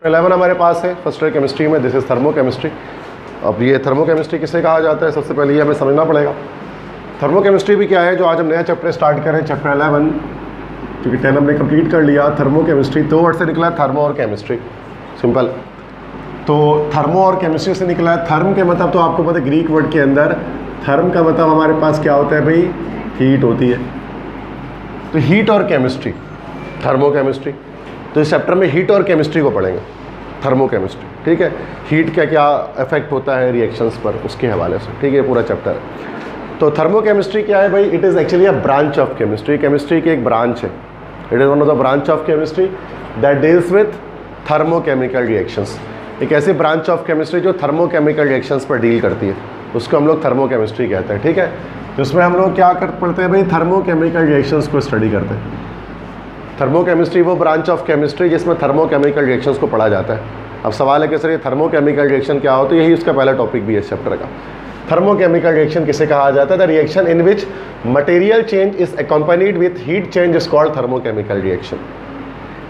11 हमारे पास है first year chemistry में, दिस इज थर्मोकेमिस्ट्री। अब ये थर्मोकेमिस्ट्री किसे कहा जाता है, सबसे पहले ये हमें समझना पड़ेगा। थर्मोकेमिस्ट्री भी क्या है, जो आज हम नया चैप्टर स्टार्ट करें, चैप्टर 11, क्योंकि 10 हमने कंप्लीट कर लिया। थर्मोकेमिस्ट्री 2 वर्ड से निकला है, थर्मो और केमिस्ट्री, सिंपल। तो थर्मो और केमिस्ट्री से निकला है। थर्म के मतलब तो आपको पता है, ग्रीक वर्ड के अंदर थर्म का मतलब हमारे पास क्या होता है भाई, हीट होती है। तो हीट और केमिस्ट्री, थर्मोकेमिस्ट्री। तो इस चैप्टर में हीट और केमिस्ट्री को पढ़ेंगे, थर्मोकेमिस्ट्री, ठीक है। हीट का क्या इफेक्ट होता है रिएक्शंस पर, उसके हवाले से, ठीक है, पूरा चैप्टर है। तो थर्मोकेमिस्ट्री क्या है भाई, it is actually a branch of chemistry. Chemistry की एक ब्रांच है, it is one of the branch of chemistry that deals with thermochemical reactions. एक ऐसी ब्रांच ऑफ केमिस्ट्री जो थर्मोकेमिकल रिएक्शंस पर डील करती है, उसको हम लोग थर्मोकेमिस्ट्री कहते हैं, ठीक है। तो इसमें हम लोग क्या पढ़ते हैं भाई, थर्मोकेमिकल रिएक्शंस को स्टडी करते हैं। थर्मोकेमिस्ट्री वो ब्रांच ऑफ केमिस्ट्री जिसमें थर्मोकेमिकल रिएक्शंस को पढ़ा जाता है। अब सवाल है कि सर ये थर्मोकेमिकल रिएक्शन क्या होता है, यही उसका पहला टॉपिक भी है इस चैप्टर का। थर्मोकेमिकल रिएक्शन किसे कहा जाता है, the reaction in which material change is accompanied with heat change is called thermochemical reaction.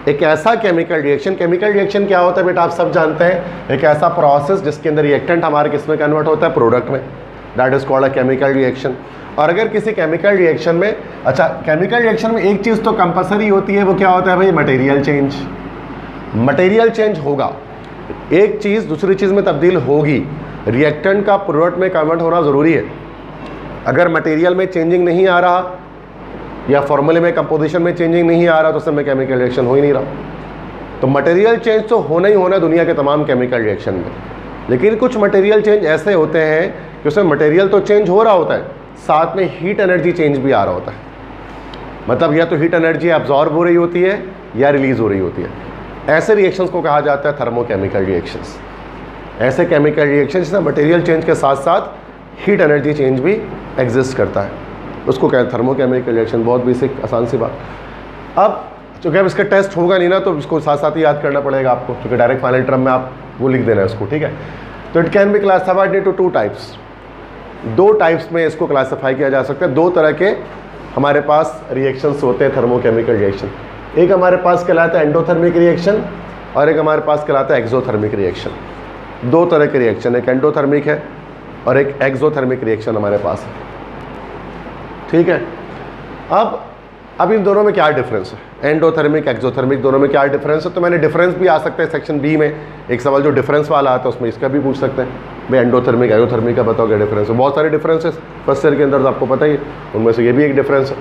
एक ऐसा केमिकल रिएक्शन, केमिकल रिएक्शन क्या होता है बेटा, आप सब जानते हैं, एक ऐसा प्रोसेस जिसके अंदर रिएक्टेंट हमारे किस में कन्वर्ट होता है, प्रोडक्ट में, that is called a chemical reaction. और अगर किसी केमिकल रिएक्शन में, अच्छा केमिकल रिएक्शन में एक चीज़ तो कंपलसरी होती है, वो क्या होता है भाई, मटेरियल चेंज। मटेरियल चेंज होगा, एक चीज़ दूसरी चीज़ में तब्दील होगी, रिएक्टेंट का प्रोडक्ट में कन्वर्ट होना ज़रूरी है। अगर मटेरियल में चेंजिंग नहीं आ रहा या फॉर्मूले में कंपोजिशन में चेंजिंग नहीं आ रहा तो उसमें केमिकल रिएक्शन हो ही नहीं रहा। तो मटेरियल चेंज तो होना ही होना दुनिया के तमाम केमिकल रिएक्शन में। लेकिन कुछ मटेरियल चेंज ऐसे होते हैं कि उसमें मटेरियल तो चेंज हो रहा होता है, साथ में हीट एनर्जी चेंज भी आ रहा होता है। मतलब या तो हीट एनर्जी एब्जॉर्ब हो रही होती है या रिलीज हो रही होती है। ऐसे रिएक्शंस को कहा जाता है थर्मोकेमिकल रिएक्शंस। ऐसे केमिकल रिएक्शन जिसमें मटेरियल चेंज के साथ साथ हीट एनर्जी चेंज भी एग्जिस्ट करता है, उसको कहते हैं थर्मोकेमिकल रिएक्शन। बहुत बेसिक आसान सी बात। अब चूँकि अब इसका टेस्ट होगा नहीं ना, तो इसको साथ साथ ही याद करना पड़ेगा आपको, क्योंकि डायरेक्ट फाइनल टर्म में आप वो लिख देना है उसको, ठीक है। तो it can be classified into 2 types. 2 types में इसको क्लासिफाई किया जा सकता है। 2 तरह के हमारे पास रिएक्शंस होते हैं थर्मोकेमिकल रिएक्शन। एक हमारे पास कहलाता है एंडोथर्मिक रिएक्शन और एक हमारे पास कहलाता है एक्सोथर्मिक रिएक्शन। 2 तरह के रिएक्शन, एक एंडोथर्मिक है और एक एक्सोथर्मिक रिएक्शन हमारे पास है, ठीक है। अब इन दोनों में क्या डिफरेंस है, एंडोथर्मिक एक्सोथर्मिक दोनों में क्या डिफरेंस है। तो मैंने डिफरेंस भी आ सकता है सेक्शन बी में, एक सवाल जो डिफरेंस वाला आता है उसमें इसका भी पूछ सकते हैं भाई, एंडोथर्मिक एक्सोथर्मिक का बताओ क्या डिफरेंस है। बहुत सारे डिफरेंसेस फर्स्ट ईयर के अंदर तो आपको पता ही है, उनमें से ये भी एक डिफरेंस है।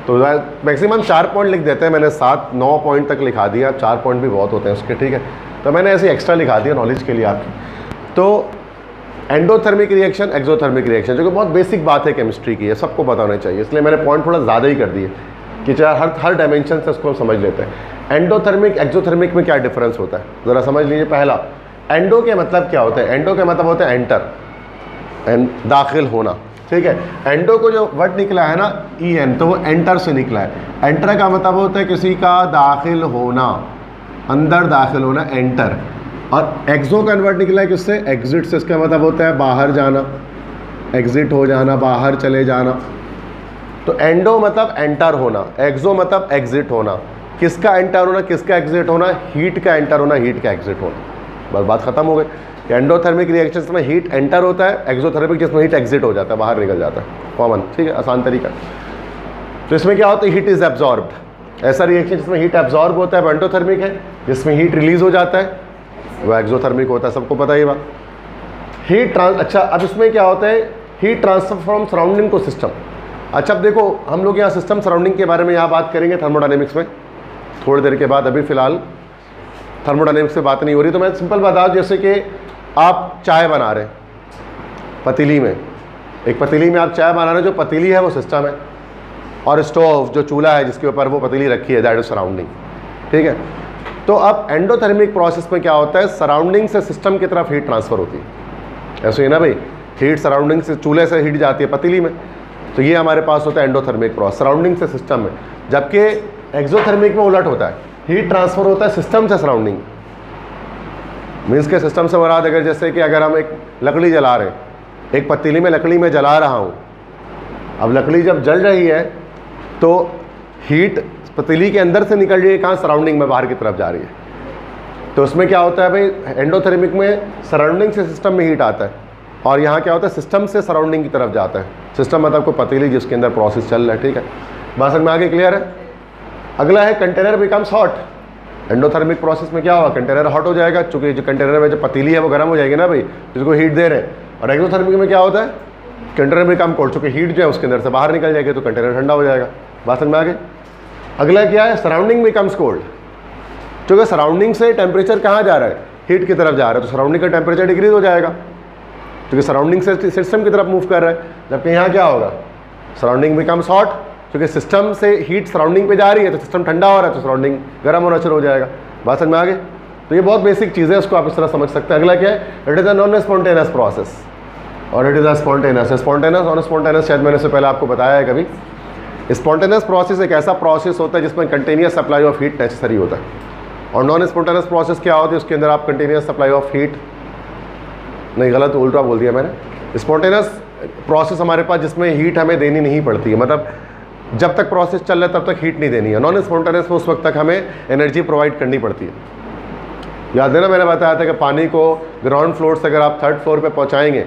तो मैक्सिमम 4 पॉइंट लिख देते हैं, मैंने 7-9 पॉइंट तक लिखा दिया, 4 पॉइंट भी बहुत होते हैं उसके, ठीक है। तो मैंने ऐसे एक्स्ट्रा लिखा दिया नॉलेज के लिए आपकी। तो एंडोथर्मिक रिएक्शन, एक्सोथर्मिक रिएक्शन, जो कि बहुत बेसिक बात है केमिस्ट्री की, है सबको पता होना चाहिए, इसलिए मैंने पॉइंट थोड़ा ज़्यादा ही कर दिए कि चाहे हर डायमेंशन से उसको हम समझ लेते हैं। एंडोथर्मिक एक्सोथर्मिक में क्या डिफरेंस होता है ज़रा समझ लीजिए। पहला, एंडो के मतलब क्या होता है, एंडो के मतलब होता है एंटर, दाखिल होना, ठीक है। एंडो को जो वर्ड निकला है ना EN, तो वो एंटर से निकला है। एंटर का मतलब होता है किसी का दाखिल होना, अंदर दाखिल होना, एंटर। और एक्सो का वर्ड निकला है किससे, एग्जिट से। इसका मतलब होता है बाहर जाना, एग्जिट हो जाना, बाहर चले जाना। तो एंडो मतलब एंटर होना, एक्सो मतलब एग्जिट होना। किसका एंटर होना, किसका एग्जिट होना, हीट का एंटर होना, हीट का एग्जिट होना। बस बात खत्म हो गई। एंडोथर्मिक रिएक्शन में हीट एंटर होता है, एक्सोथर्मिक जिसमें हीट एग्जिट हो जाता है, बाहर निकल जाता है, कॉमन, ठीक है, आसान तरीका। तो इसमें क्या होता है, हीट इज एब्जॉर्ब्ड। ऐसा रिएक्शन जिसमें हीट एब्जॉर्ब होता है वो एंडोथर्मिक है, जिसमें हीट रिलीज हो जाता है वो एक्सोथर्मिक होता है, सबको पता ही बात। अच्छा, अब इसमें क्या होता है, heat transfer from surrounding to system. अच्छा, अब देखो हम लोग यहाँ सिस्टम सराउंडिंग के बारे में यहाँ बात करेंगे थर्मोडायनेमिक्स में थोड़ी देर के बाद। अभी फिलहाल थर्मोडायनेमिक्स से बात नहीं हो रही, तो मैं सिंपल बता दूँ, जैसे कि आप चाय बना रहे हैं पतीली में, एक पतीली में आप चाय बना रहे हैं, जो पतीली है वो सिस्टम है, और स्टोव जो चूल्हा है जिसके ऊपर वो पतीली रखी है, दैट इज सराउंडिंग, ठीक है। तो अब एंडोथर्मिक प्रोसेस में क्या होता है, सराउंडिंग से सिस्टम की तरफ हीट ट्रांसफर होती है, ऐसे ही ना भाई, हीट सराउंडिंग से चूल्हे से हीट जाती है पतीली में, तो ये हमारे पास होता है एंडोथर्मिक प्रोसेस, सराउंडिंग से सिस्टम में। जबकि एक्सोथर्मिक में उलट होता है, हीट ट्रांसफर होता है सिस्टम से सराउंडिंग। मीन्स के सिस्टम से मुराद, अगर जैसे कि अगर हम एक लकड़ी जला रहे हैं, एक पतीली में लकड़ी में जला रहा हूँ, अब लकड़ी जब जल रही है तो हीट पतीली के अंदर से निकल रही है, कहाँ, सराउंडिंग में, बाहर की तरफ जा रही है। तो उसमें क्या होता है भाई, एंडोथर्मिक में सराउंडिंग से सिस्टम में हीट आता है, और यहाँ क्या होता है सिस्टम से सराउंडिंग की तरफ जाता है। सिस्टम मतलब कोई पतीली जिसके अंदर प्रोसेस चल रहा है, ठीक है, बात समझ में आगे, क्लियर है। अगला है container becomes hot. Endothermic process में क्या होगा, कंटेनर हॉट हो जाएगा, चूंकि जो कंटेनर में जो पतीली है वो गर्म हो जाएगी ना भाई, जिसको हीट दे रहे हैं। और एक्सोथर्मिक में क्या होता है, कंटेनर बिकम कोल्ड, चूंकि हीट जो है उसके अंदर से बाहर निकल जाएगी तो कंटेनर ठंडा हो जाएगा। बात समझ में आगे। अगला क्या है, सराउंडिंग बिकम्स कोल्ड। चूँकि सराउंडिंग से टेम्परेचर कहाँ जा रहा है, हीट की तरफ जा रहा है, तो सराउंडिंग का टेम्परेचर डिक्रीज हो जाएगा, क्योंकि सराउंडिंग से सिस्टम की तरफ मूव कर रहा है। जबकि यहाँ क्या होगा, सराउंडिंग बिकम्स हॉट, क्योंकि सिस्टम से हीट सराउंडिंग पे जा रही है तो सिस्टम ठंडा हो रहा है, तो सराउंडिंग गर्म होना शुरू हो जाएगा। बात समझ में आगे। तो ये बहुत बेसिक चीज़ है, उसको आप इस तरह समझ सकते हैं। अगला क्या है, it is a non spontaneous process और it is a spontaneous. Spontaneous और स्पॉन्टेनियस शायद मैंने इससे पहले आपको बताया है कभी। स्पॉन्टेनियस प्रोसेस एक ऐसा प्रोसेस होता है जिसमें continuous supply of heat necessary होता है, और नॉन स्पॉन्टेनियस प्रोसेस क्या होती है, उसके अंदर आप कंटिन्यूस सप्लाई ऑफ हीट, नहीं गलत उल्टा बोल दिया मैंने। स्पॉन्टेनियस प्रोसेस हमारे पास जिसमें हीट हमें देनी नहीं पड़ती है, मतलब जब तक प्रोसेस चल रहा है तब तक हीट नहीं देनी है। नॉन स्पॉन्टेनियस में उस वक्त तक हमें एनर्जी प्रोवाइड करनी पड़ती है। याद है ना, मैंने बताया था कि पानी को ग्राउंड फ्लोर से अगर आप थर्ड फ्लोर पे पहुंचाएंगे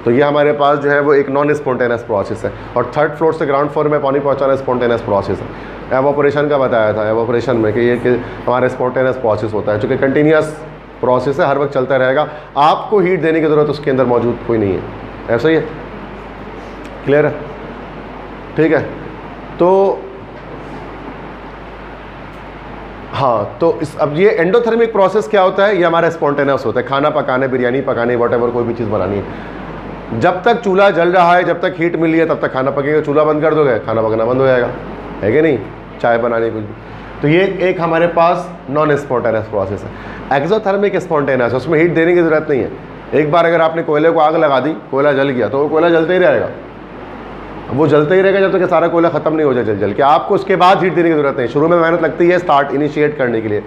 तो ये हमारे पास जो है वो एक नॉन स्पॉन्टेनियस प्रोसेस है, और थर्ड फ्लोर से ग्राउंड फ्लोर में पानी पहुंचाना स्पॉन्टेनियस प्रोसेस है। एवोपरेशन का बताया था, एवोपरेशन में कि ये कि हमारा स्पॉन्टेनियस प्रोसेस होता है, चूँकि कंटिन्यूस प्रोसेस है, हर वक्त चलता रहेगा, आपको हीट देने की ज़रूरत उसके अंदर मौजूद कोई नहीं है। ऐसा ही है, क्लियर है, ठीक है। तो हाँ, तो अब ये एंडोथर्मिक प्रोसेस क्या होता है, ये हमारा स्पॉन्टेनियस होता है। खाना पकाने, बिरयानी पकाने, वॉटेवर कोई भी चीज़ बनानी है, जब तक चूल्हा जल रहा है, जब तक हीट मिली है, तब तक खाना पकेगा। चूल्हा बंद कर दोगे, खाना पकना बंद हो जाएगा, है कि नहीं, चाय बनाने कुछ भी। तो ये एक हमारे पास नॉन स्पॉन्टेनियस प्रोसेस है। एक्सोथर्मिक स्पॉन्टेनियस, उसमें हीट देने की ज़रूरत नहीं है। एक बार अगर आपने कोयले को आग लगा दी, कोयला जल गया, तो वो कोयला जलता ही रहेगा, वो जलता ही रहेगा जब तक कि सारा कोयला खत्म नहीं हो जाए जल के। आपको उसके बाद हीट देने की ज़रूरत नहीं। शुरू में मेहनत लगती है स्टार्ट इनिशिएट करने के लिए,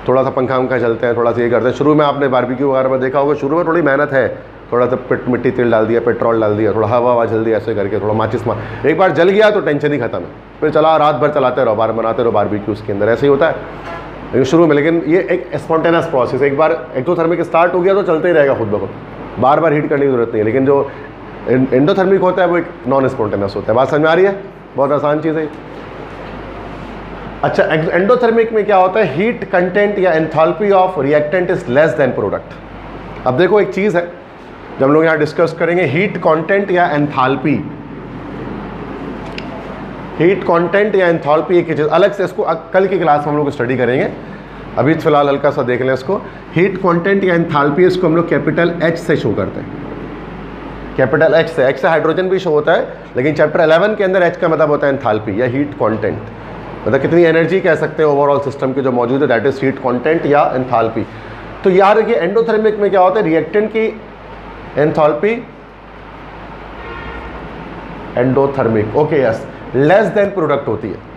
थोड़ा सा पंखा वंखा चलते हैं, थोड़ा सा ये करते हैं। शुरू में आपने बारबेक्यू वगैरह में देखा होगा, शुरू में थोड़ी मेहनत है, थोड़ा सा मिट्टी तेल डाल दिया, पेट्रोल डाल दिया, थोड़ा हवा जल दिया, ऐसे करके थोड़ा माचिस मार, एक बार जल गया तो टेंशन ही खत्म है, फिर चला रात भर चलाते रहो, बार बनाते रहो बारबेक्यू उसके अंदर, ऐसे ही होता है लेकिन शुरू में। लेकिन ये एक स्पॉन्टेनियस प्रोसेस, एक बार एक्सोथर्मिक स्टार्ट हो गया तो चलते ही रहेगा खुद ब खुद, बार बार हीट करने की जरूरत नहीं है। लेकिन जो एंडोथर्मिक होता है वो एक नॉन स्पॉन्टेनियस होता है। बात समझ में आ रही है, बहुत आसान चीज़ है। अच्छा, एंडोथर्मिक में क्या होता है, हीट कंटेंट या enthalpy of reactant is less than product. अब देखो एक चीज़ है, जब हम लोग यहाँ डिस्कस करेंगे हीट कंटेंट या एंथैल्पी, हीट कंटेंट या एंथैल्पी एक चीज़ अलग से, इसको कल की क्लास में हम लोग स्टडी करेंगे, अभी फिलहाल हल्का सा देख लें इसको। हीट कंटेंट या एंथैल्पी, इसको हम लोग कैपिटल एच से शो करते हैं, कैपिटल एच से हाइड्रोजन भी शो होता है, लेकिन चैप्टर 11 के अंदर एच का मतलब होता है एंथैल्पी या हीट कंटेंट, मतलब कितनी एनर्जी कह सकते हैं ओवरऑल सिस्टम की जो मौजूद है, दैट इज हीट कंटेंट या एंथैल्पी। तो यार देखिए एंडोथर्मिक में क्या होता है, रिएक्टेंट की enthalpy, endothermic okay yes, less than product होती है।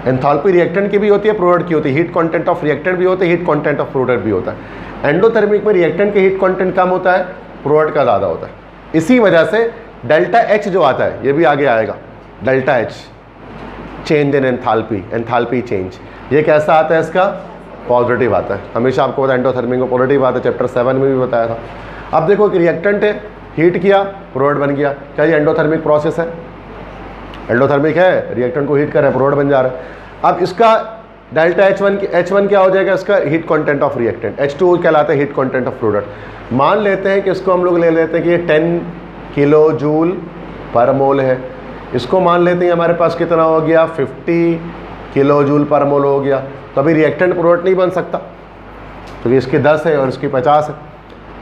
एंथैल्पी रिएक्टेंट की भी होती है, प्रोडक्ट की होती है। हीट कंटेंट ऑफ रिएक्टेंट भी होता है, हीट कंटेंट ऑफ प्रोडक्ट भी होता है। एंडोथर्मिक में रिएक्टेंट के हीट कंटेंट कम होता है, प्रोडक्ट का ज़्यादा होता है। इसी वजह से डेल्टा एच जो आता है, ये भी आगे आएगा, delta H change in enthalpy, enthalpy change, ये कैसा आता है, इसका पॉजिटिव आता है। हमेशा आपको पता है एंडोथर्मिक में पॉजिटिव आता है, चैप्टर 7 में भी बताया था। अब देखो कि रिएक्टेंट है, हीट किया, प्रोडक्ट बन गया, क्या ये एंडोथर्मिक प्रोसेस है, एंडोथर्मिक है, रिएक्टेंट को हीट कर रहा है, प्रोडक्ट बन जा रहा है। अब इसका डेल्टा H1 क्या हो जाएगा, इसका heat content of reactant, H2 कहलाता है हीट कंटेंट ऑफ प्रोडक्ट। मान लेते हैं कि इसको हम लोग ले लेते हैं कि ये 10 किलो जूल पर मोल है, इसको मान लेते हैं हमारे पास कितना हो गया, 50 किलो जूल पर मोल हो गया। तो अभी रिएक्टेंट प्रोडक्ट नहीं बन सकता, तो इसकी 10 है और इसकी 50 है,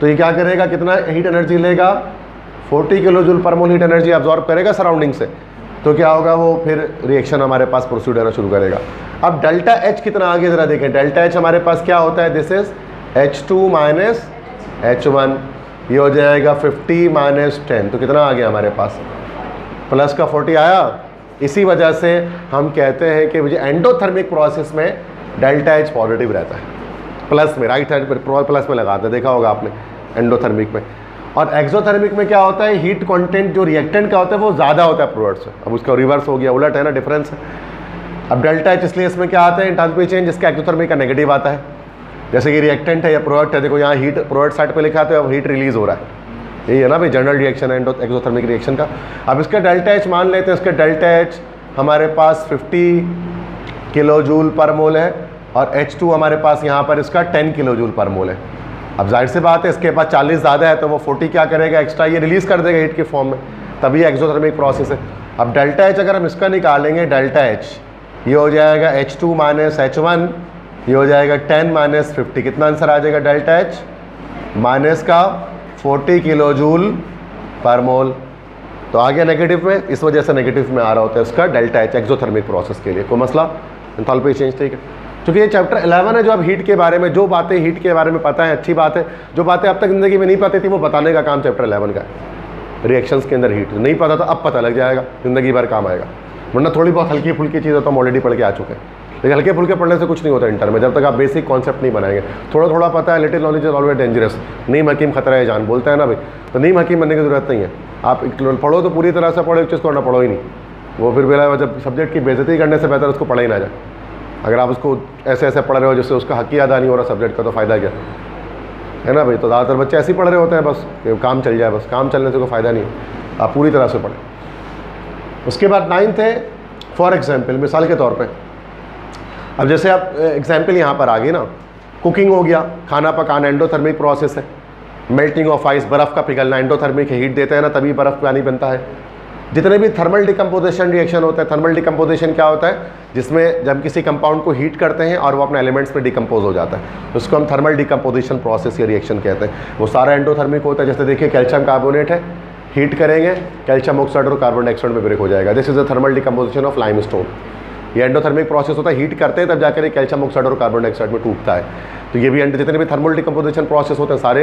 तो ये क्या करेगा, कितना हीट एनर्जी लेगा, 40 किलो जूल पर मोल हीट एनर्जी एब्जॉर्ब करेगा सराउंडिंग से। तो क्या होगा, वो फिर रिएक्शन हमारे पास प्रोसीड होना शुरू करेगा। अब डेल्टा एच कितना आगे जरा देखें, डेल्टा एच हमारे पास क्या होता है, this is H2 minus H1, ये हो जाएगा 50 माइनस 10, तो कितना आ गया हमारे पास, प्लस का 40 आया। इसी वजह से हम कहते हैं कि मुझे एंडोथर्मिक प्रोसेस में डेल्टा एच पॉजिटिव रहता है, प्लस में, राइट हैंड पर प्लस में लगाते हैं, देखा होगा आपने एंडोथर्मिक में। और एक्सोथर्मिक में क्या होता है, हीट कंटेंट जो रिएक्टेंट का होता है वो ज़्यादा होता है प्रोडक्ट से। अब उसका रिवर्स हो गया, उलट है ना, डिफरेंस है। अब डेल्टा एच इसलिए इसमें क्या आता है, एंथैल्पी चेंज, जिसका एक्सोथर्मिक का नेगेटिव आता है। जैसे कि रिएक्टेंट है या प्रोडक्ट है, देखो यहाँ हीट प्रोडक्ट साइड पे लिखा है तो अब हीट रिलीज हो रहा है, यही है ना भाई जनरल रिएक्शन है एक्सोथर्मिक रिएक्शन का। अब इसका डेल्टा एच मान लेते हैं, इसका डेल्टा एच हमारे पास 50 किलो जूल पर मोल है और H2 हमारे पास यहाँ पर इसका 10 किलो जूल पर मोल है। अब जाहिर सी बात है इसके पास 40 ज़्यादा है तो वो 40 क्या करेगा एक्स्ट्रा, ये रिलीज़ कर देगा हीट के फॉर्म में, तभी एक्सोथर्मिक प्रोसेस है। अब डेल्टा एच अगर हम इसका निकालेंगे, डेल्टा एच ये हो जाएगा H2 माइनस H1, ये हो जाएगा 10 माइनस 50, कितना आंसर आ जाएगा डेल्टा एच माइनस का 40 किलो जूल पर मोल। तो आ गया नेगेटिव में, इस वजह से नेगेटिव में आ रहा होता है इसका डेल्टा एच एक्सोथर्मिक प्रोसेस के लिए। कोई मसला, एंथैल्पी चेंज, ठीक है। क्योंकि ये चैप्टर 11 है जो अब हीट के बारे में, जो बातें हीट के बारे में पता है अच्छी बात है, जो बातें अब तक ज़िंदगी में नहीं पता थी वो बताने का काम चैप्टर 11 का है। रिएक्शंस के अंदर हीट नहीं पता था, अब पता लग जाएगा, ज़िंदगी भर काम आएगा। वरना थोड़ी बहुत हल्की फुल्की चीज़ें तो हम ऑलरेडी पढ़ के आ चुके हैं, लेकिन हल्के फुल्के पढ़ने से कुछ नहीं होता इंटर में, जब तक आप बेसिक कॉन्सेप्ट नहीं बनाएंगे। थोड़ा थोड़ा पता है, little knowledge is always dangerous, नीम हकीम खतरा है जान, बोलते हैं ना भाई, तो नीम हकीम बनने की जरूरत नहीं है। आप पढ़ो तो पूरी तरह से पढ़ो, एक चीज़ को ना पढ़ो ही नहीं, वो फिर बेला जब सब्जेक्ट की बेइज्जती करने से बेहतर उसको पढ़ा ही ना जाए। अगर आप उसको ऐसे ऐसे पढ़ रहे हो जिससे उसका हक ही अदा नहीं हो रहा सब्जेक्ट का, तो फ़ायदा क्या है ना भाई। तो ज़्यादातर बच्चे ऐसे ही पढ़ रहे होते हैं, बस काम चल जाए, बस काम चलने से कोई फ़ायदा नहीं है, आप पूरी तरह से पढ़ें। उसके बाद 9th है फॉर एग्जाम्पल, मिसाल के तौर पर अब जैसे आप एग्जाम्पल यहाँ पर आ गई ना, कुकिंग हो गया, खाना पकाना एंडोथर्मिक प्रोसेस है। मेल्टिंग ऑफ आइस, बर्फ़ का पिघलना एंडोथर्मिक है, हीट देते हैं ना तभी बर्फ़ पानी बनता है। जितने भी थर्मल डिकम्पोजिशन रिएक्शन होता है, थर्मल डिकम्पोजिशन क्या होता है, जिसमें जब किसी कंपाउंड को हीट करते हैं और वो अपने एलिमेंट्स में डिकम्पोज हो जाता है, तो उसको हम थर्मल डिकम्पोजिशन प्रोसेस या रिएक्शन कहते हैं। वो सारा एंडोथर्मिक होता है। जैसे देखिए कैल्शियम कार्बोनेट है, हीट करेंगे कैल्शियम ऑक्साइड और कार्बन डाइऑक्साइड में ब्रेक हो जाएगा, this is the thermal decomposition of limestone. ये एंडोथर्मिक प्रोसेस होता है, हीट करते हैं तब जाकर ये कैल्शियम ऑक्साइड और कार्बन डाइऑक्साइड में टूटता है। तो ये भी जितने भी थर्मल डिकम्पोजिशन प्रोसेस होते हैं सारे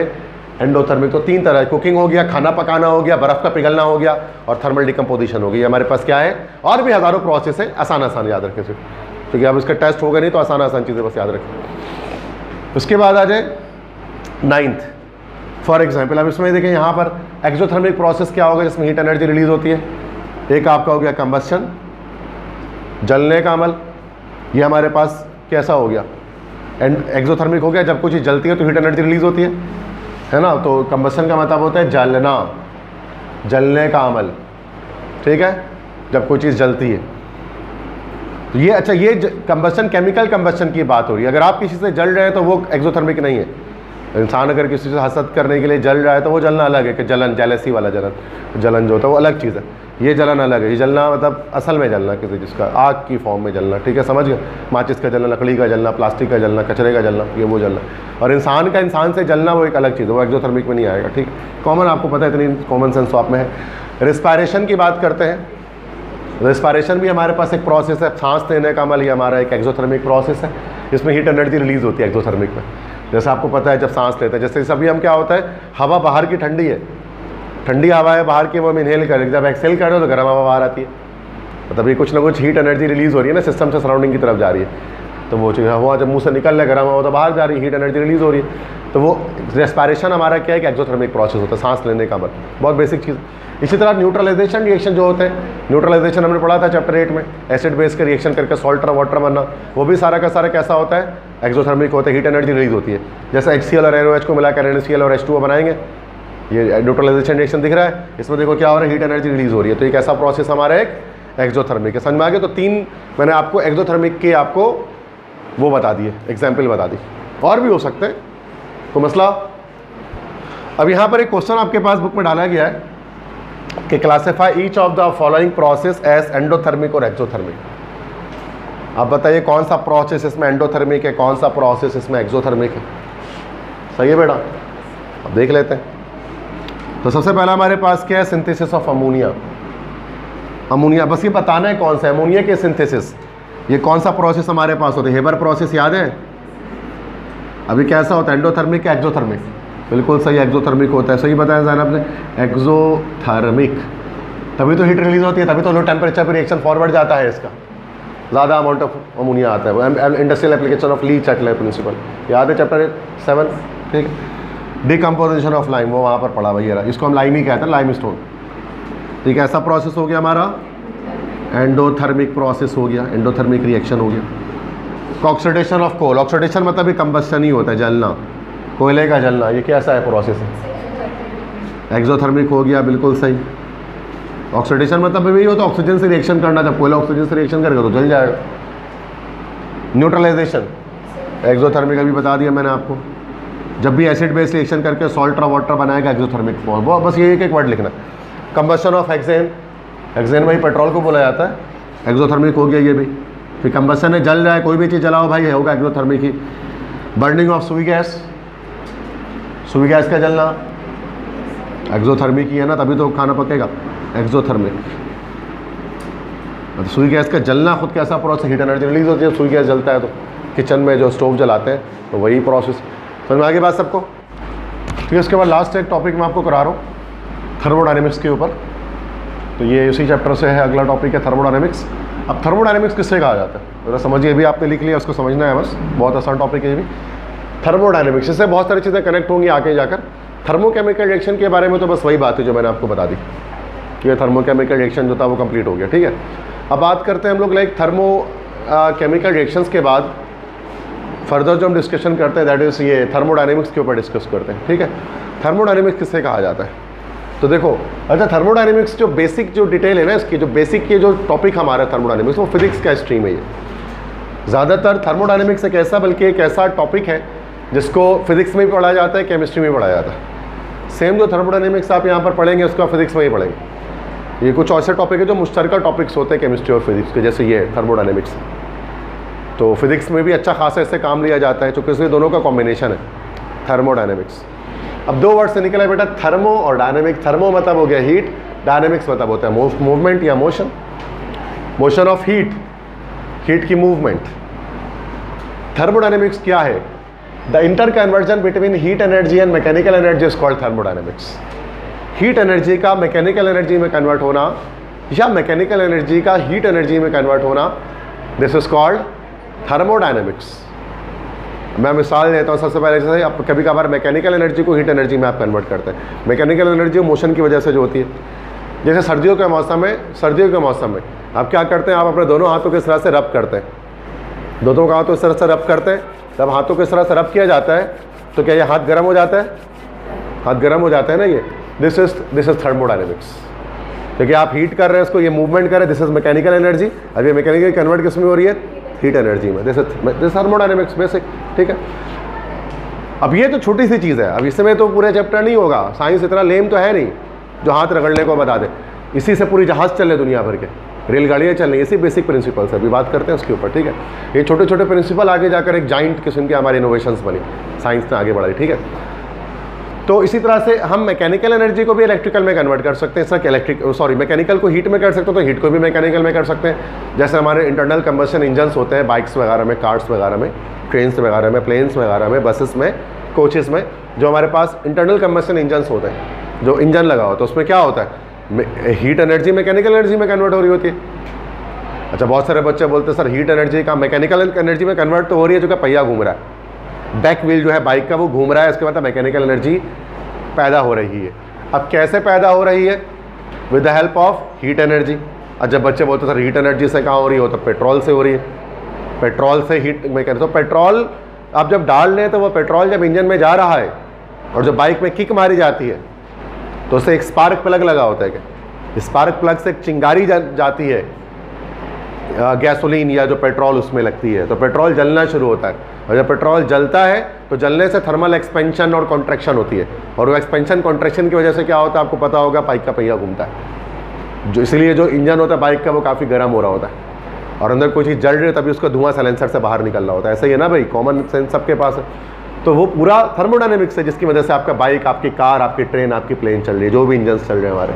एंडोथर्मिक। तो 3 तरह, कुकिंग हो गया, खाना पकाना हो गया, बर्फ़ का पिघलना हो गया और थर्मल डिकम्पोजिशन हो गई। हमारे पास क्या है, और भी हज़ारों प्रोसेस है, आसान आसान याद रखें सिर्फ, क्योंकि अब इसका टेस्ट होगा नहीं तो आसान आसान चीज़ें बस याद रखें। उसके बाद आ जाए 9th फॉर एग्जाम्पल। अब इसमें देखें यहाँ पर एक्सोथर्मिक प्रोसेस क्या होगा जिसमें हीट एनर्जी रिलीज होती है। एक आपका हो गया कंबस्शन, जलने का अमल, ये हमारे पास कैसा हो गया, एंड एक्सोथर्मिक हो गया। जब कोई चीज़ जलती है तो हीट एनर्जी रिलीज होती है ना। तो कंबस्शन का मतलब होता है जलना, जलने का अमल, ठीक है, जब कोई चीज़ जलती है तो ये अच्छा, ये कंबस्शन केमिकल कंबस्शन की बात हो रही है। अगर आप किसी से जल रहे हैं तो वो एक्सोथर्मिक नहीं है। इंसान अगर किसी से हसद करने के लिए जल रहा है तो वो जलना अलग है, कि जलन, जेलसी वाला जलन जो होता है वो अलग चीज़ है, ये जलन अलग है। ये जलना मतलब असल में जलना, किसी जिसका आग की फॉर्म में जलना, ठीक है, समझ गए। माचिस का जलना, लकड़ी का जलना, प्लास्टिक का जलना, कचरे का जलना, ये वो जलना। और इंसान का इंसान से जलना वो एक अलग चीज़ है, वो एक्सोथर्मिक में नहीं आएगा, ठीक है। कॉमन आपको पता है, इतनी कॉमन सेंस तो आप में है। रिस्पायरेशन की बात करते हैं, रिस्पायरेशन भी हमारे पास एक प्रोसेस है, सांस लेने का अमल, ये हमारा एक एक्सोथर्मिक प्रोसेस है। इसमें हीट एनर्जी रिलीज होती है एक्सोथर्मिक में, जैसे आपको पता है जब सांस लेते हैं। जैसे सभी हम क्या होता है, हवा बाहर की ठंडी है, ठंडी हवा है बाहर की, वो हम इनहेल करें, जब एक्सेल करें तो गर्म हवा बाहर आती है। मतलब ये कुछ ना कुछ हीट एनर्जी रिलीज हो रही है ना, सिस्टम से सराउंडिंग की तरफ जा रही है। तो वो चीज़ हवा जब मुंह से निकल रहा है, गर्म हवा तो बाहर जा रही है, हीट एनर्जी रिलीज हो रही है। तो वो रेस्पायरेशन हमारा क्या है कि एक्सोथर्मिक प्रोसेस होता है, सांस लेने का मतलब, बहुत बेसिक चीज़। इसी तरह न्यूट्रलाइजेशन रिएक्शन जो होते हैं, न्यूट्रलाइजेशन हमने पढ़ा था चैप्टर 8 में, एसिड बेस का रिएक्शन करके सॉल्ट और वाटर बनना, वो भी सारा का सारा कैसा होता है, एक्सोथर्मिक होता है, हीट एनर्जी रिलीज होती है। जैसे HCl और NaOH को मिलाकर NaCl और H2O बनाएंगे, ये न्यूट्रलाइजेशन रिएक्शन दिख रहा है, इसमें देखो क्या हो रहा है, हीट एनर्जी रिलीज हो रही है। तो एक ऐसा प्रोसेस हमारा एक एक्सोथर्मिक है। समझ में आ गया। तो 3 मैंने आपको एक्सोथर्मिक के आपको वो बता दिए, एग्जाम्पल बता दी, और भी हो सकते हैं, तो मसला। अब यहाँ पर एक क्वेश्चन आपके पास बुक में डाला गया है कि classify each of the following process as endothermic और एक्सोथर्मिक। आप बताइए कौन सा प्रोसेस इसमें एंडोथर्मिक है, कौन सा प्रोसेस इसमें एक्सोथर्मिक है। सही है बेटा, अब देख लेते हैं। तो सबसे पहला हमारे पास क्या है, सिंथेसिस ऑफ अमोनिया। अमोनिया, बस ये बताना है कौन सा अमोनिया के सिंथेसिस, ये कौन सा प्रोसेस हमारे पास होता है। हेबर प्रोसेस याद है, अभी कैसा होता है, एंडोथर्मिक या एक्सोथर्मिक। बिल्कुल सही, एक्सोथर्मिक होता है, सही बताया ज़ैनब ने, एक्सोथर्मिक। तभी तो हीट रिलीज होती है, तभी तो लो टेम्परेचर पर रिएक्शन फॉरवर्ड जाता है, इसका ज़्यादा अमाउंट ऑफ अमोनिया आता है। Industrial application of Le Chatelier principle याद है, चैप्टर 7, ठीक है। डिकम्पोजिशन ऑफ लाइम, वो वहाँ पर पड़ा भैया, इसको हम लाइम ही कहते हैं, लाइम स्टोन, ठीक है। ऐसा प्रोसेस हो गया हमारा, एंडोथर्मिक प्रोसेस हो गया, एंडोथर्मिक रिएक्शन हो गया। ऑक्सीडेशन ऑफ कोल, ऑक्सीडेशन मतलब भी कंबस्शन ही होता है, जलना, कोयले का जलना, ये कैसा है प्रोसेस है? एक्सोथर्मिक हो गया, बिल्कुल सही। ऑक्सीडेशन मतलब भी हो तो ऑक्सीजन से रिएक्शन करना, जब कोयला ऑक्सीजन से रिएक्शन करेगा तो जल जाएगा। न्यूट्रलाइजेशन एक्सोथर्मिक अभी बता दिया मैंने आपको, जब भी एसिड बेस रिएक्शन करके सॉल्ट और वाटर बनाएगा एक्सोथर्मिक फॉर्म, वो बस ये एक वर्ड लिखना। कंबस्शन ऑफ हेक्सेन, हेक्सेन भाई पेट्रोल को बोला जाता है, एक्सोथर्मिक हो गया ये भी। फिर कंबस्शन है, जल जाए, कोई भी चीज़ जलाओ भाई होगा एक्सोथर्मिक ही। बर्निंग ऑफ सुई गैस, सुई गैस का जलना एक्सोथर्मिक ही है ना, तभी तो खाना पकेगा, एक्सोथर्मिक। मतलब सुई गैस का जलना खुद कैसा प्रोसेस, हीट एनर्जी रिलीज होती है, सुई गैस जलता है तो किचन में जो स्टोव जलाते हैं तो वही प्रोसेस। समझ में आगे बात सबको? फिर उसके बाद लास्ट एक टॉपिक मैं आपको करा रहा हूँ थर्मोडायनेमिक्स के ऊपर, तो ये उसी चैप्टर से है, अगला टॉपिक है थर्मोडायनेमिक्स। अब थर्मोडायनेमिक्स किससे कहा जाता है, जरा समझिए, भी आपने लिख लिया, उसको समझना है बस, बहुत आसान टॉपिक है ये भी। थर्मोडायनेमिक्स, इससे बहुत सारी चीज़ें कनेक्ट होंगी आगे जाकर। थर्मोकेमिकल रिएक्शन के बारे में तो बस वही बात है जो मैंने आपको बता दी कि ये थर्मोकेमिकल रिएक्शन जो था वो कंप्लीट हो गया, ठीक है। अब बात करते हैं हम लोग लाइक थर्मो केमिकल रिएक्शंस के बाद फर्दर जो हम डिस्कशन करते हैं दैट इज़ ये थर्मोडायनेमिक्स के ऊपर डिस्कस करते हैं, ठीक है। थर्मोडायनेमिक्स किससे कहा जाता है, तो देखो, अच्छा थर्मोडायनेमिक्स जो बेसिक जो डिटेल है ना इसकी, जो बेसिक ये जो टॉपिक हमारा थर्मोडायनेमिक्स, वो फिजिक्स का स्ट्रीम है ये। ज़्यादातर थर्मोडायनेमिक्स एक ऐसा, बल्कि एक ऐसा टॉपिक है जिसको फिजिक्स में भी पढ़ा जाता है, केमिस्ट्री में भी पढ़ा जाता है। सेम जो थर्मोडायनेमिक्स आप यहाँ पर पढ़ेंगे उसको आप फिजिक्स में ही पढ़ेंगे। ये कुछ ऐसे टॉपिक है जो मुश्तरका टॉपिक्स होते हैं केमिस्ट्री और फिजिक्स के, जैसे ये थर्मोडायनेमिक्स। तो फिजिक्स में भी अच्छा खासा इससे काम लिया जाता है, चूँकि इसलिए दोनों का कॉम्बिनेशन है थर्मोडायनेमिक्स। अब दो वर्ड से निकला बेटा, थर्मो और डायनेमिक। थर्मो मतलब हो गया हीट, डायनेमिक्स मतलब होता है मूवमेंट या motion, motion of heat, heat की मूवमेंट। थर्मोडायनेमिक्स क्या है? The inter conversion between heat energy and mechanical energy is called thermodynamics. Heat energy का मैकेनिकल एनर्जी में कन्वर्ट होना या मैकेनिकल एनर्जी का हीट एनर्जी में कन्वर्ट होना, दिस इज कॉल्ड थर्मोडायनेमिक्स। मैं मिसाल देता हूँ, सबसे पहले जैसे आप कभी कभार मैकेनिकल एनर्जी को हीट एनर्जी में आप कन्वर्ट करते हैं। मैकेनिकल एनर्जी मोशन की वजह से जो होती है, जैसे सर्दियों के मौसम में आप क्या करते हैं, आप अपने दोनों हाथों के इस तरह से रब करते हैं, दोनों का हाथों इस तरह से रब करते हैं। जब हाथों को इस तरह से रब किया जाता है तो क्या ये हाथ गर्म हो जाता है? हाथ गर्म हो जाता है ना, ये दिस इज थर्मोडायनेमिक्स। क्योंकि आप हीट कर रहे हैं इसको, ये मूवमेंट कर रहे हैं, दिस इज मैकेनिकल एनर्जी। अब ये मैकेनिकल कन्वर्ट किस में हो रही है? हीट एनर्जी में। दिस इज थर्मोडायनेमिक्स बेसिक, ठीक है। अब ये तो छोटी सी चीज़ है, अब इसमें तो पूरे चैप्टर नहीं होगा, साइंस इतना लेम तो है नहीं जो हाथ रगड़ने को बता दे। इसी से पूरी जहाज़ चल रहे दुनिया भर के, रेलगाड़ियाँ चल रही, इसी बेसिक प्रिंसिपल्स अभी बात करते हैं उसके ऊपर, ठीक है। ये छोटे छोटे प्रिंसिपल आगे जाकर एक जाइंट किस्म की हमारी इनोवेशंस बनी, साइंस ने आगे बढ़ाई, ठीक है। तो इसी तरह से हम मैकेनिकल एनर्जी को भी इलेक्ट्रिकल में कन्वर्ट कर सकते हैं, मैकेनिकल को हीट में कर सकते हैं, तो हीट को भी मैकेनिकल में कर सकते हैं। जैसे हमारे इंटरनल कंबशन इंजन्स होते हैं बाइक्स वगैरह में, कार्स वगैरह में, ट्रेन्स वगैरह में, प्लेन्स वगैरह में, बसेस में, कोचेस में, जो हमारे पास इंटरनल कंबशन इंजन्स होते हैं, जो इंजन लगा होता है, उसमें क्या होता है, हीट एनर्जी मैकेनिकल एनर्जी में कन्वर्ट हो रही होती है। अच्छा, बहुत सारे बच्चे बोलते हैं सर हीट एनर्जी का मैकेनिकल एनर्जी में कन्वर्ट तो हो रही है, जो कि पहिया घूम रहा है, बैक व्हील जो है बाइक का वो घूम रहा है, इसके बाद मैकेनिकल एनर्जी पैदा हो रही है। अब कैसे पैदा हो रही है? With the help of heat energy. अब जब बच्चे बोलते हैं सर हीट एनर्जी से कहाँ हो रही हो, तो पेट्रोल से हो रही है, पेट्रोल से हीट में कर। तो पेट्रोल आप जब डाल लें तो वो पेट्रोल जब इंजन में जा रहा है और जब बाइक में किक मारी जाती है तो उससे एक स्पार्क प्लग लगा होता है, क्या स्पार्क प्लग से एक चिंगारी जाती है, गैसोलीन या जो पेट्रोल उसमें लगती है, तो पेट्रोल जलना शुरू होता है। और जब पेट्रोल जलता है तो जलने से थर्मल एक्सपेंशन और कॉन्ट्रैक्शन होती है, और वो एक्सपेंशन कॉन्ट्रैक्शन की वजह से क्या होता है आपको पता होगा, बाइक का पहिया घूमता है, जो इसलिए जो इंजन होता है बाइक का वो काफ़ी गर्म हो रहा होता है, और अंदर कोई चीज़ जल रही है तभी उसका धुआं साइलेंसर से बाहर निकल रहा होता है। ऐसा ही है ना भाई, कॉमन सेंस सबके पास है। तो वो पूरा थर्मोडायनेमिक्स है जिसकी वजह से आपका बाइक, आपकी कार, आपकी ट्रेन, आपकी प्लेन चल रही है, जो भी इंजन चल रहे हैं हमारे,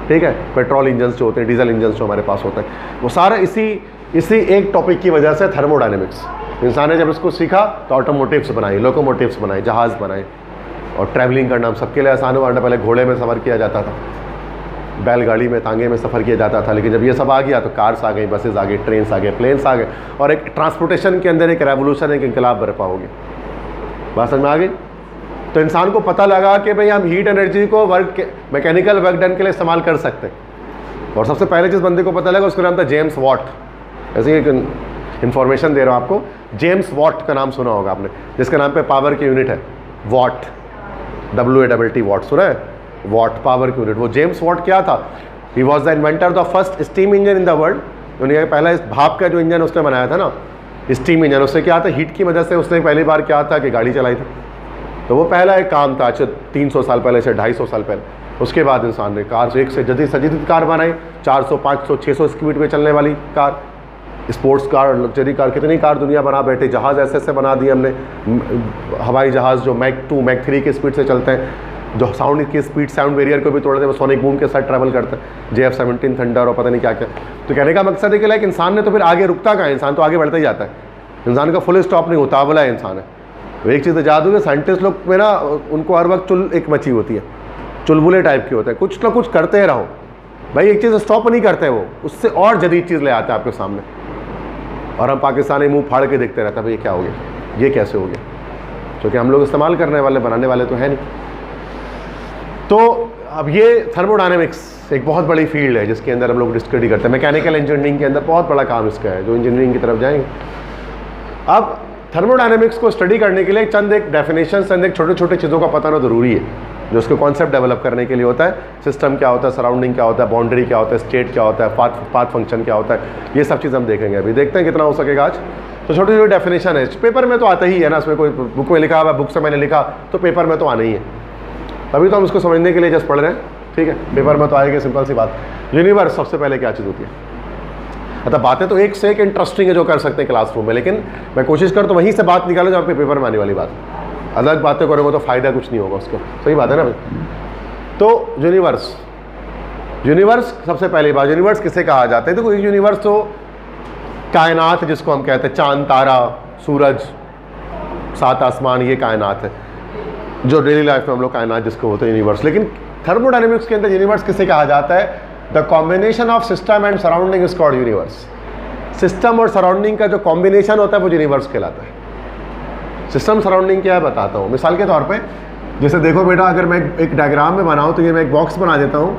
ठीक है। पेट्रोल इंजन जो होते हैं, डीजल इंजन जो हमारे पास होते हैं, वो सारा इसी एक टॉपिक की वजह से थर्मोडायनेमिक्स। इंसान ने जब इसको सीखा तो ऑटोमोटिव्स बनाई, लोकोमोटिव्स बनाए, जहाज़ बनाए, और ट्रैवलिंग करना हम सबके लिए आसान हुआ। पहले घोड़े में सफ़र किया जाता था, बैलगाड़ी में, तांगे में सफ़र किया जाता था, लेकिन जब ये सब आ गया तो कार्स आ गई, बसेस आ गई, ट्रेन्स आ गए, प्लेन्स आ गए, और एक ट्रांसपोर्टेशन के अंदर एक रेवोल्यूशन, एक इंकलाब बरपा हो गया। बात समझ में आ गई? तो इंसान को पता लगा कि भाई हम हीट एनर्जी को मैकेनिकल वर्क डन के लिए इस्तेमाल कर सकते हैं। और सबसे पहले जिस बंदे को पता लगा उसका नाम था जेम्स वॉट। ऐसे ही इंफॉर्मेशन दे रहा हूँ आपको। जेम्स वॉट का नाम सुना होगा आपने, जिसके नाम पे पावर की यूनिट है वॉट, WATT वॉट, सुना है? वॉट पावर की यूनिट। वो जेम्स वॉट क्या था? He was the inventor the first steam engine in the world. दुनिया का पहला इस भाप का जो इंजन उसने बनाया था ना, स्टीम इंजन। उससे क्या था, हीट की वजह से उसने पहली बार क्या था कि गाड़ी चलाई थी। तो वो पहला एक काम था, अच्छा 300 साल पहले से 250 साल पहले। उसके बाद इंसान ने कार से एक से जदीद कार बनाई, 400 500 600 स्पीड पे चलने वाली car, sports car, luxury car, कितनी कार दुनिया बना बैठे। जहाज़ ऐसे ऐसे बना दिए हमने, हवाई जहाज़ जो मैक 2 मैक 3 की स्पीड से चलते हैं, जो साउंड की स्पीड, साउंड बैरियर को भी तोड़ दे, वो सोनिक बूम के साथ ट्रैवल करते हैं, JF-17 थंडर और पता नहीं क्या क्या। तो कहने का मकसद है कि लाइक इंसान ने तो फिर आगे रुकता कहाँ है, इंसान तो आगे बढ़ता ही जाता है, इंसान का फुल स्टॉप नहीं होता, वाला है इंसान है। तो एक चीज़ याद होगी, साइंटिस्ट लोग में ना उनको हर वक्त चुल एक मची होती है, चुलबुले टाइप की होता है, कुछ ना कुछ करते रहो भाई, एक चीज़ स्टॉप नहीं करते वो, उससे और जदीद चीज़ ले आते हैं आपके सामने। और हम पाकिस्तानी मुंह फाड़ के देखते रहते हैं भाई ये क्या हो गया, ये कैसे हो गया, क्योंकि हम लोग इस्तेमाल करने वाले, बनाने वाले तो है नहीं। तो अब ये थर्मोडायनेमिक्स एक बहुत बड़ी फील्ड है जिसके अंदर हम लोग स्टडी करते हैं। मैकेनिकल इंजीनियरिंग के अंदर बहुत बड़ा काम इसका है, जो इंजीनियरिंग की तरफ जाएंगे। अब थर्मोडायनेमिक्स को स्टडी करने के लिए चंद एक डेफिनेशन, चंद एक छोटे छोटे चीज़ों का पता होना ज़रूरी है, जो उसके कॉन्सेप्ट डेवलप करने के लिए होता है। सिस्टम क्या होता है, सराउंडिंग क्या होता है, बाउंड्री क्या होता है, स्टेट क्या होता है, पाथ फंक्शन क्या होता है, ये सब चीज़ हम देखेंगे। अभी देखते हैं कितना हो सकेगा आज। तो छोटी छोटी डेफिनेशन है, पेपर में तो आता ही है ना, उसमें कोई बुक में लिखा हुआ, बुक से मैंने लिखा तो पेपर में तो आना ही है। अभी तो हम उसको समझने के लिए जस्ट पढ़ रहे हैं, ठीक है, पेपर में तो आएगी, सिंपल सी बात। यूनिवर्स सबसे पहले क्या चीज़ होती है? मतलब बातें तो एक से एक इंटरेस्टिंग है जो कर सकते हैं क्लासरूम में, लेकिन मैं कोशिश कर तो वहीं से बात निकालो जो आपके पेपर में आने वाली बात। अलग बातें करोगे तो फ़ायदा कुछ नहीं होगा उसको, सही बात है ना भाई। तो यूनिवर्स सबसे पहली बात, यूनिवर्स किसे कहा जाता है? देखो यूनिवर्स तो कायनात जिसको हम कहते हैं, चांद, तारा, सूरज, सात आसमान, ये कायनात है, जो डेली लाइफ में हम लोग कायनात जिसको होते हैं यूनिवर्स। लेकिन थर्मोडायनेमिक्स के अंदर यूनिवर्स किसे कहा जाता है? The combination of system and surrounding is called universe. System और सराउंडिंग का जो कॉम्बिनेशन होता है वो यूनिवर्स कहलाता है। सिस्टम सराउंडिंग क्या है बताता हूँ। मिसाल के तौर पे जैसे देखो बेटा, अगर मैं एक डायग्राम में बनाऊँ तो ये मैं एक बॉक्स बना देता हूँ,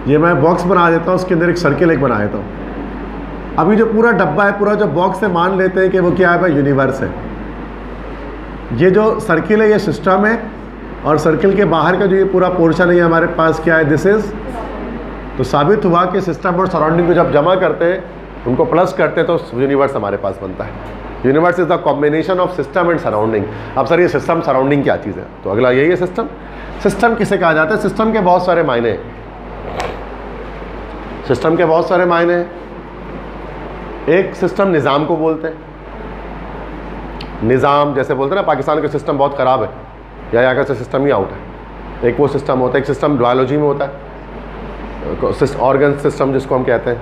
ये मैं बॉक्स बना देता हूँ, उसके अंदर एक सर्किल एक बना देता हूँ। अभी जो पूरा डब्बा है, पूरा जो बॉक्स है, मान लेते हैं कि वो क्या है भाई, यूनिवर्स है। ये जो सर्किल है ये सिस्टम है, और सर्किल के बाहर का जो ये पूरा पोर्शन है ये हमारे पास क्या है, दिस इज। तो साबित हुआ कि सिस्टम और सराउंडिंग को जब जमा करते हैं, उनको प्लस करते हैं, तो यूनिवर्स हमारे पास बनता है। Universe is the combination of system and surrounding. अब सर ये सिस्टम सराउंडिंग क्या चीज़ है? तो अगला यही है सिस्टम। सिस्टम किसे कहा जाता है? सिस्टम के बहुत सारे मायने हैं, सिस्टम के बहुत सारे मायने हैं। एक सिस्टम निज़ाम को बोलते हैं, निज़ाम जैसे बोलते हैं ना, पाकिस्तान का सिस्टम बहुत ख़राब है या यहाँ का सिस्टम ही आउट है, एक वो सिस्टम होता है। एक सिस्टम बायोलॉजी में होता है, ऑर्गन सिस्टम जिसको हम कहते हैं,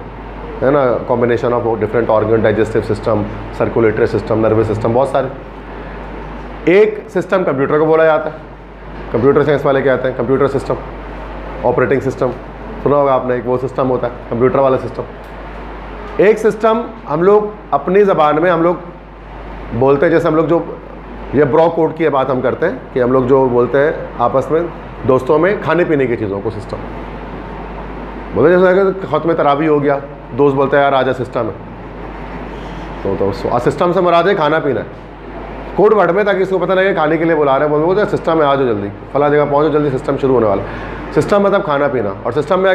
है ना, combination of different organ, digestive system, circulatory system, nervous system, बहुत सारे। एक सिस्टम कंप्यूटर को बोला जाता है, कंप्यूटर साइंस वाले क्या कहते हैं, कंप्यूटर सिस्टम, ऑपरेटिंग सिस्टम सुना होगा आपने, एक वो सिस्टम होता है कंप्यूटर वाला सिस्टम। एक सिस्टम हम लोग अपनी ज़बान में हम लोग बोलते हैं, जैसे हम लोग जो ये ब्रॉ कोड की बात हम करते हैं कि हम लोग जो बोलते हैं आपस में दोस्तों में, खाने पीने की चीज़ों को सिस्टम बोलते हैं। जैसे अगर खत्म तरावी हो गया, दोस्त बोलते हैं यार आजा सिस्टम है, तो सिस्टम से मुराद है खाना पीना है, कोड वर्ड में, ताकि इसको पता लगे खाने के लिए बुला रहे हैं। बोलते हैं सिस्टम है, आ जाओ जल्दी, फला जगह पहुँचो जल्दी, सिस्टम शुरू होने वाला। सिस्टम मतलब खाना पीना। और सिस्टम में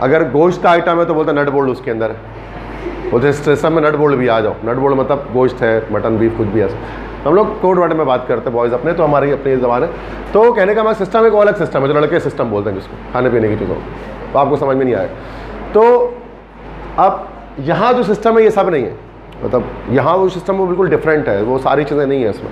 अगर गोश्त का आइटम है तो बोलते हैं नट बोल्ट उसके अंदर है, बोलते सिस्टम में नट बोल्ट भी आ जाओ। नट बोल्ट मतलब गोश्त है, मटन, बीफ, कुछ भी ऐसा। हम लोग कोड वर्ड में बात करते हैं बॉयज़ अपने, तो हमारी अपनी ज़बान है। तो कहने का मतलब सिस्टम एक अलग सिस्टम है, जो लड़के सिस्टम बोलते हैं जिसको खाने पीने की चीज़ों, तो आपको समझ में नहीं आएगा। तो अब यहाँ जो सिस्टम है ये सब नहीं है, मतलब यहाँ वो सिस्टम वो बिल्कुल डिफरेंट है, वो सारी चीज़ें नहीं है इसमें।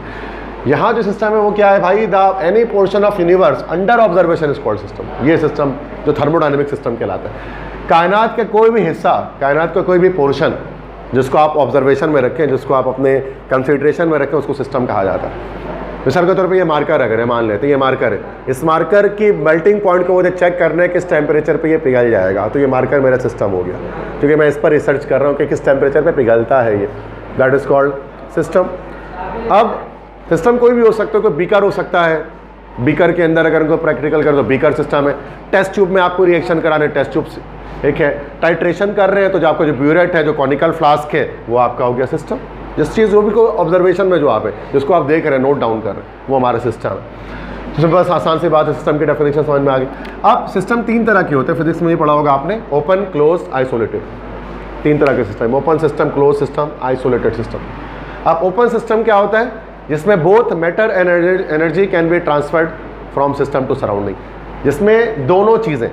यहाँ जो सिस्टम है वो क्या है भाई, the any portion of universe under observation is called system. ये सिस्टम जो थर्मोडायनेमिक सिस्टम कहलाता है। कायनात का कोई भी हिस्सा, कायनात का कोई भी पोर्शन जिसको आप ऑब्जर्वेशन में रखें, जिसको आप अपने कंसिडरेशन में रखें, उसको सिस्टम कहा जाता है। मिसाल के तौर पे ये मार्कर अगर है, मान लेते हैं ये मार्कर है, इस मार्कर की मेल्टिंग पॉइंट को मुझे चेक करना है किस टेम्परेचर पे ये पिघल जाएगा, तो ये मार्कर मेरा सिस्टम हो गया, क्योंकि मैं इस पर रिसर्च कर रहा हूँ कि किस टेम्परेचर पे पिघलता है ये, दैट इज़ कॉल्ड सिस्टम। अब सिस्टम कोई भी हो सकता है, कोई बीकर हो सकता है, बीकर के अंदर अगर उनको प्रैक्टिकल कर तो बीकर सिस्टम है। टेस्ट ट्यूब में आपको रिएक्शन कराने, टेस्ट ट्यूब एक है टाइट्रेशन कर रहे हैं तो जो आपका जो ब्यूरेट है, जो कॉनिकल फ्लास्क है, वो आपका हो गया सिस्टम। जिस चीज़ जो भी को ऑब्जर्वेशन में जो आप है जिसको आप देख रहे हैं, नोट डाउन कर रहे हैं, वो हमारा सिस्टम है। तो बस आसान सी बात है, सिस्टम की डेफिनेशन समझ में आ गई। अब सिस्टम 3 तरह के होते हैं, फिजिक्स में ये पढ़ा होगा आपने, ओपन, क्लोज, आइसोलेटेड। 3 तरह के system, open system, close system, isolated system. अब ओपन सिस्टम क्या होता है? जिसमें both matter energy can be transferred from system to surrounding, जिसमें दोनों चीज़ें,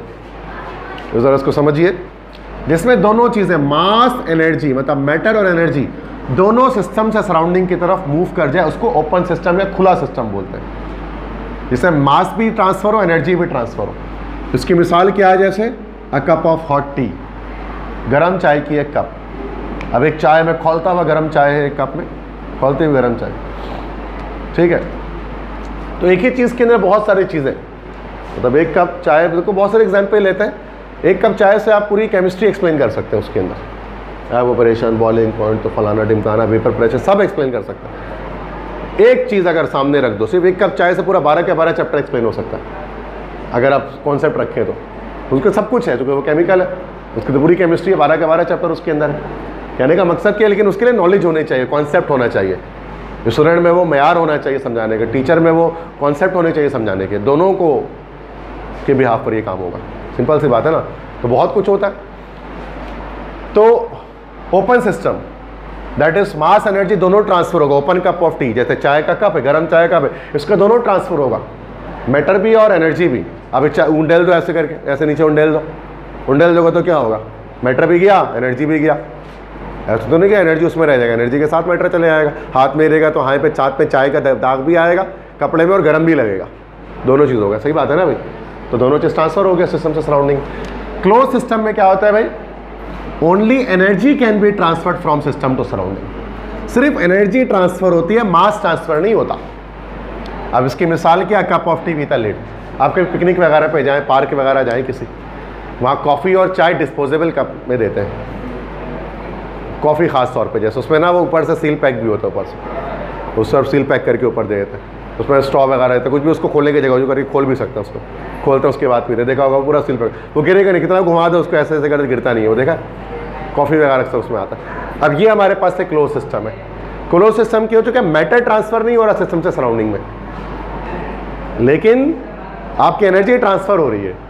ज़रा इसको समझिए, जिसमें दोनों चीज़ें मास एनर्जी मतलब मैटर और एनर्जी दोनों सिस्टम से सराउंडिंग की तरफ मूव कर जाए, उसको ओपन सिस्टम या खुला सिस्टम बोलते हैं। जिसमें मास भी ट्रांसफर हो, एनर्जी भी ट्रांसफर हो। इसकी मिसाल क्या है? जैसे a cup of hot T, गरम चाय की एक कप। अब एक चाय में खौलता हुआ गरम चाय है, एक कप में खौलती हुई गरम चाय, ठीक है। तो एक ही चीज़ के अंदर बहुत सारी चीज़ें, मतलब एक कप चाय, देखो बहुत सारे एग्जाम्पल लेते हैं। एक कप चाय से आप पूरी केमिस्ट्री एक्सप्लेन कर सकते हैं, उसके अंदर एवोपरेशन, बॉइलिंग पॉइंट, तो फलाना ढिमकाना, वेपर प्रेशर, सब एक्सप्लेन कर सकते हैं। एक चीज़ अगर सामने रख दो, सिर्फ एक कप चाय से पूरा 12 के 12 चैप्टर एक्सप्लेन हो सकता है, अगर आप कॉन्सेप्ट रखें तो। उसके सब कुछ है, क्योंकि वो केमिकल है, उसकी तो पूरी केमिस्ट्री है, 12 के 12 चैप्टर उसके अंदर है। कहने का मकसद क्या है? लेकिन उसके लिए नॉलेज होनी चाहिए, कॉन्सेप्ट होना चाहिए। स्टूडेंट में वो मैार होना चाहिए समझाने के, टीचर में वो कॉन्सेप्ट होने चाहिए समझाने के, दोनों को के बिहाफ पर ये काम होगा। सिंपल सी बात है ना। तो बहुत कुछ होता है। तो open system that is mass energy दोनों ट्रांसफर होगा। ओपन कप ऑफ टी, जैसे चाय का कप है, गर्म चाय का कप है, इसका दोनों ट्रांसफर होगा, मैटर भी और एनर्जी भी। अब उंडेल दो ऐसे करके, ऐसे नीचे उंडेल दोगे तो क्या होगा? मैटर भी गया, एनर्जी भी गया। ऐसा तो नहीं कि एनर्जी उसमें रह जाएगा, एनर्जी के साथ मैटर चले जाएगा। हाथ में रहेगा तो हाथ पे चाय का दाग भी आएगा, कपड़े में, और गर्म भी लगेगा, दोनों चीज़ होगा। सही बात है ना भाई? तो दोनों चीज़ ट्रांसफर हो गया सिस्टम से सराउंडिंग। क्लोज सिस्टम में क्या होता है भाई? Only energy can be transferred from system to surrounding. सिर्फ एनर्जी ट्रांसफर होती है, मास ट्रांसफर नहीं होता। अब इसकी मिसाल क्या? Cup of tea with a lid. आप कहीं पिकनिक वगैरह पे जाएं, पार्क वगैरह जाएं किसी, वहाँ कॉफ़ी और चाय डिस्पोजेबल कप में देते हैं, कॉफ़ी खास तौर पे, जैसे उसमें ना वो ऊपर से सील पैक भी होता है, ऊपर से उस पर सील पैक करके ऊपर दे देते हैं, उसमें स्ट्रॉ वगैरह रहता है, कुछ भी उसको खोलने की जगह जो करके खोल भी सकते हैं, उसको खोलते हैं उसके बाद पीते, देखा होगा पूरा सील पैक, वो गिरेगा नहीं, कितना घुमा दो उसको ऐसे ऐसे करके गिरता नहीं है, वो देखा, कॉफ़ी वगैरह से उसमें आता है। अब ये हमारे पास एक क्लोज सिस्टम है। क्लोज सिस्टम क्या हो चुका है? मैटर ट्रांसफर नहीं हो रहा सिस्टम से सराउंडिंग में, लेकिन आपकी एनर्जी ट्रांसफर हो रही है।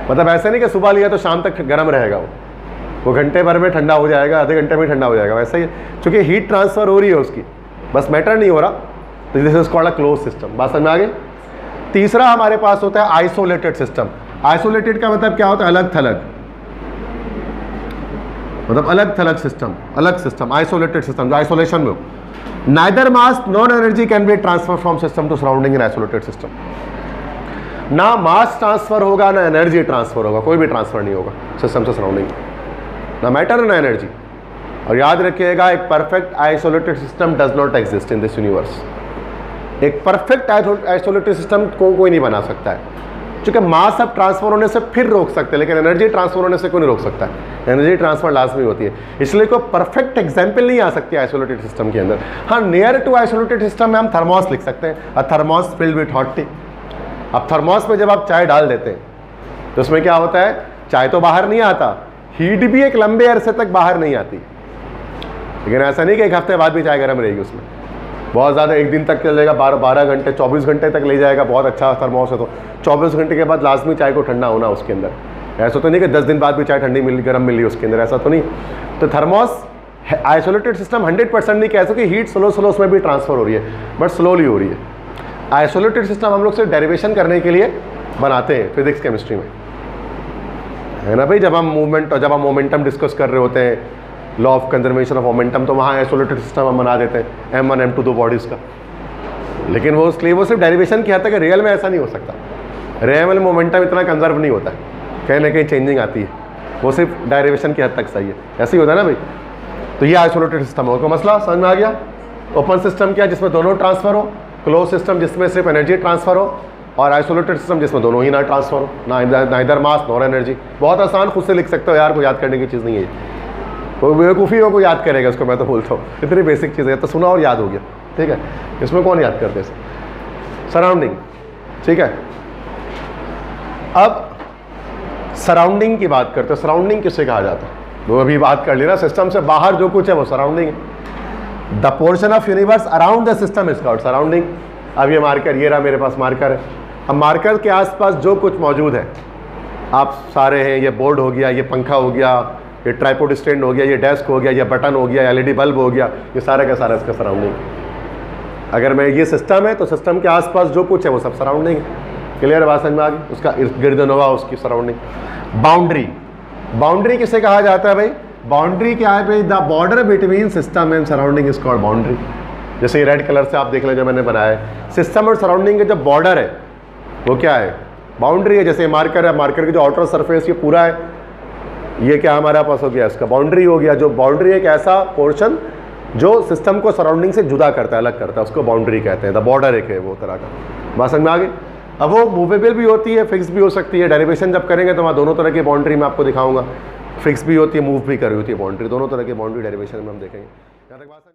मतलब ऐसा नहीं कि सुबह लिया तो शाम तक गर्म रहेगा, वो घंटे भर में ठंडा हो जाएगा, आधे घंटे में ठंडा हो जाएगा, वैसे ही चूँकि हीट ट्रांसफर हो रही है उसकी, बस मैटर नहीं हो रहा, तो this is called a close system. बात समझ में आ गई? तीसरा हमारे पास होता है आइसोलेटेड सिस्टम। आइसोलेटेड का मतलब क्या होता है? अलग थलग, मतलब अलग थलग सिस्टम, अलग सिस्टम, आइसोलेटेड सिस्टम जो आइसोलेशन में हो। Neither mass nor energy can be transfer from system to surrounding in isolated system. ना मास ट्रांसफर होगा ना एनर्जी ट्रांसफर होगा, कोई भी ट्रांसफर नहीं होगा सिस्टम से सराउंडिंग, ना मैटर ना एनर्जी। और याद रखिएगा, एक perfect isolated system does not exist in this universe. एक परफेक्ट आइसोलेटेड सिस्टम को कोई नहीं बना सकता है, क्योंकि मास अब ट्रांसफर होने से फिर रोक सकते हैं, लेकिन एनर्जी ट्रांसफर होने से कोई नहीं रोक सकता है। एनर्जी ट्रांसफर लाजमी होती है, इसलिए कोई परफेक्ट एग्जाम्पल नहीं आ सकती आइसोलेटेड सिस्टम के अंदर। हाँ, नियर टू आइसोलेटेड सिस्टम में हम थर्मोस लिख सकते हैं, a thermos filled with hot tea. अब थर्मोस में जब आप चाय डाल देते हैं तो उसमें क्या होता है? चाय तो बाहर नहीं आता, हीट भी एक लंबे अरसे तक बाहर नहीं आती। लेकिन ऐसा नहीं कि एक हफ्ते बाद भी चाय गर्म रहेगी, उसमें बहुत ज़्यादा एक दिन तक चलेगा, 12 घंटे 24 घंटे तक ले जाएगा, बहुत अच्छा थर्मोस है तो 24 घंटे के बाद लाजमी चाय को ठंडा होना उसके अंदर। ऐसा तो नहीं कि 10 दिन बाद भी चाय ठंडी मिल गर्म मिल रही है उसके अंदर, ऐसा तो नहीं। तो थर्मोस आइसोलेटेड सिस्टम 100% नहीं कह सकते, हीट स्लो उसमें भी ट्रांसफर हो रही है, बट स्लोली हो रही है। आइसोलेटेड सिस्टम हम लोग सिर्फ डेरिवेशन करने के लिए बनाते हैं फिजिक्स केमिस्ट्री में, है ना भाई? जब हम मोमेंटम डिस्कस कर रहे होते हैं, law of conservation of momentum, तो वहाँ आइसोलेटेड सिस्टम हम बना देते हैं M1 M2 दो बॉडीज़ का। लेकिन वो इसलिए वो सिर्फ डेरिवेशन की हद तक, रियल में ऐसा नहीं हो सकता। रियल में मोमेंटम इतना कंजर्व नहीं होता है, कहीं ना कहीं चेंजिंग आती है, वो सिर्फ डेरिवेशन की हद तक सही है, ऐसे ही होता है ना भाई? तो ये आइसोलेटेड सिस्टम हो, कोई मसला समझ में आ गया? ओपन सिस्टम क्या? जिसमें दोनों ट्रांसफर हो, क्लोज सिस्टम जिसमें सिर्फ एनर्जी ट्रांसफर हो, और आइसोलेटेड सिस्टम जिसमें दोनों ही ना ट्रांसफर हो, ना इधर मास नॉर एनर्जी। बहुत आसान, खुद से लिख सकते हो यार, कोई याद करने की चीज़ नहीं है, कोई बेवकूफ़ी हो कोई याद करेगा इसको, मैं तो बोलता हूँ इतनी बेसिक चीज़ है, तो सुना और याद हो गया, ठीक है? इसमें कौन याद करते सराउंडिंग, ठीक है? अब सराउंडिंग की बात करते हैं। सराउंडिंग किसे कहा जाता है? वो अभी बात कर ली ना, सिस्टम से बाहर जो कुछ है वो सराउंडिंग है। The portion of universe around the system is called surrounding. अब ये मार्कर, ये रहा मेरे पास मार्कर है। अब मार्कर के आसपास जो कुछ मौजूद है, आप सारे हैं, ये बोर्ड हो गया, ये पंखा हो गया, ये ट्राइपॉड स्टैंड हो गया, ये डेस्क हो गया, ये बटन हो गया, एलईडी बल्ब हो गया, ये सारा का सारा इसका सराउंडिंग। अगर मैं ये सिस्टम है तो सिस्टम के आसपास जो कुछ है वो सब सराउंडिंग है। क्लियर बात समझ में आ गई? उसका इर्द गिर्द नवा उसकी सराउंडिंग। बाउंड्री, बाउंड्री किसे कहा जाता है भाई? बाउंड्री क्या है भाई? The border between system and surrounding is called boundary. जैसे ये रेड कलर से आप देख लें जो मैंने बनाया है, सिस्टम और सराउंडिंग के जो बॉर्डर है वो क्या है? बाउंड्री है। जैसे मार्कर है, मार्कर की जो आउटर सरफेस ये पूरा है, ये क्या हमारे पास हो गया? इसका बाउंड्री हो गया। जो बाउंड्री एक ऐसा पोर्शन जो सिस्टम को सराउंडिंग से जुदा करता है, अलग करता है, उसको बाउंड्री कहते हैं। द बॉर्डर एक है वो तरह का। बात समझ में आ गई? अब वो मूवेबल भी होती है, फिक्स भी हो सकती है। डेरिवेशन जब करेंगे तो वहाँ दोनों तरह की बाउंड्री मैं आपको दिखाऊंगा। फिक्स भी होती है, मूव भी कर रही होती है बाउंड्री। दोनों तरह की बाउंड्री डेरिवेशन में हम देखेंगे।